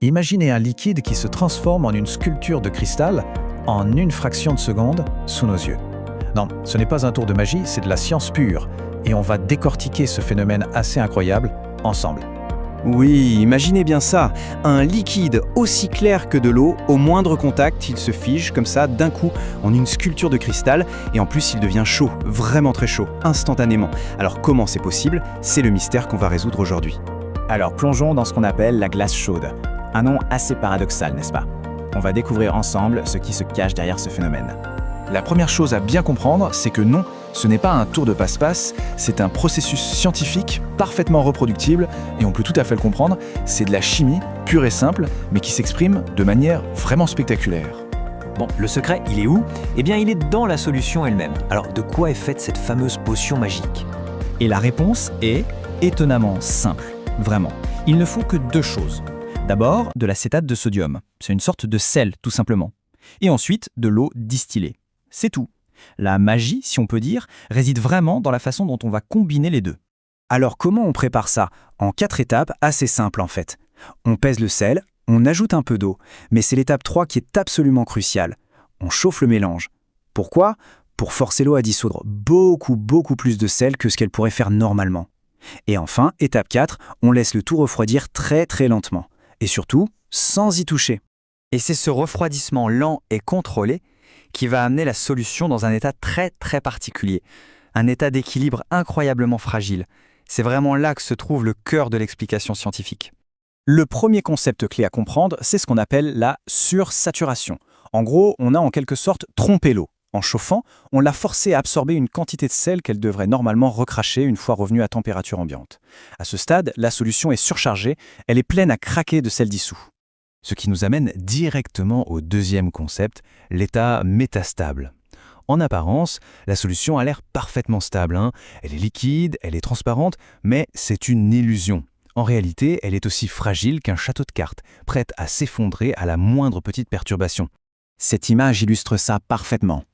Imaginez un liquide qui se transforme en une sculpture de cristal en une fraction de seconde sous nos yeux. Non, ce n'est pas un tour de magie, c'est de la science pure. Et on va décortiquer ce phénomène assez incroyable ensemble. Oui, imaginez bien ça, un liquide aussi clair que de l'eau, au moindre contact, il se fige comme ça d'un coup en une sculpture de cristal et en plus il devient chaud, vraiment très chaud, instantanément. Alors comment c'est possible? C'est le mystère qu'on va résoudre aujourd'hui. Alors plongeons dans ce qu'on appelle la glace chaude. Un nom assez paradoxal, n'est-ce pas? On va découvrir ensemble ce qui se cache derrière ce phénomène. La première chose à bien comprendre, c'est que non, ce n'est pas un tour de passe-passe, c'est un processus scientifique parfaitement reproductible, et on peut tout à fait le comprendre, c'est de la chimie pure et simple, mais qui s'exprime de manière vraiment spectaculaire. Bon, le secret, il est où? Eh bien, il est dans la solution elle-même. Alors, de quoi est faite cette fameuse potion magique? Et la réponse est étonnamment simple, vraiment. Il ne faut que deux choses. D'abord, de l'acétate de sodium. C'est une sorte de sel, tout simplement. Et ensuite, de l'eau distillée. C'est tout. La magie, si on peut dire, réside vraiment dans la façon dont on va combiner les deux. Alors comment on prépare ça? En 4 étapes assez simples en fait. On pèse le sel, on ajoute un peu d'eau, mais c'est l'étape 3 qui est absolument cruciale. On chauffe le mélange. Pourquoi? Pour forcer l'eau à dissoudre beaucoup plus de sel que ce qu'elle pourrait faire normalement. Et enfin, étape 4, on laisse le tout refroidir très lentement. Et surtout, sans y toucher. Et c'est ce refroidissement lent et contrôlé qui va amener la solution dans un état très particulier. Un état d'équilibre incroyablement fragile. C'est vraiment là que se trouve le cœur de l'explication scientifique. Le premier concept clé à comprendre, c'est ce qu'on appelle la sursaturation. En gros, on a en quelque sorte trompé l'eau. En chauffant, on l'a forcée à absorber une quantité de sel qu'elle devrait normalement recracher une fois revenue à température ambiante. À ce stade, la solution est surchargée, elle est pleine à craquer de sel dissous. Ce qui nous amène directement au deuxième concept, l'état métastable. En apparence, la solution a l'air parfaitement stable. Elle est liquide, elle est transparente, mais c'est une illusion. En réalité, elle est aussi fragile qu'un château de cartes, prête à s'effondrer à la moindre petite perturbation. Cette image illustre ça parfaitement.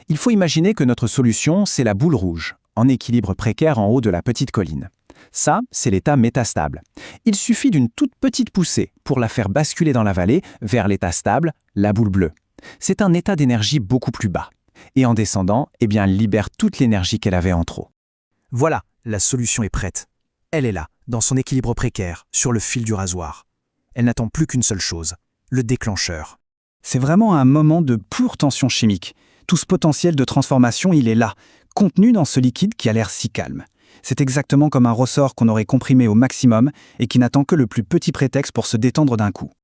Il faut imaginer que notre solution, c'est la boule rouge, en équilibre précaire en haut de la petite colline. Ça, c'est l'état métastable. Il suffit d'une toute petite poussée pour la faire basculer dans la vallée vers l'état stable, la boule bleue. C'est un état d'énergie beaucoup plus bas. Et en descendant, eh bien, elle libère toute l'énergie qu'elle avait en trop. Voilà, la solution est prête. Elle est là, dans son équilibre précaire, sur le fil du rasoir. Elle n'attend plus qu'une seule chose, le déclencheur. C'est vraiment un moment de pure tension chimique. Tout ce potentiel de transformation, il est là, contenu dans ce liquide qui a l'air si calme. C'est exactement comme un ressort qu'on aurait comprimé au maximum et qui n'attend que le plus petit prétexte pour se détendre d'un coup.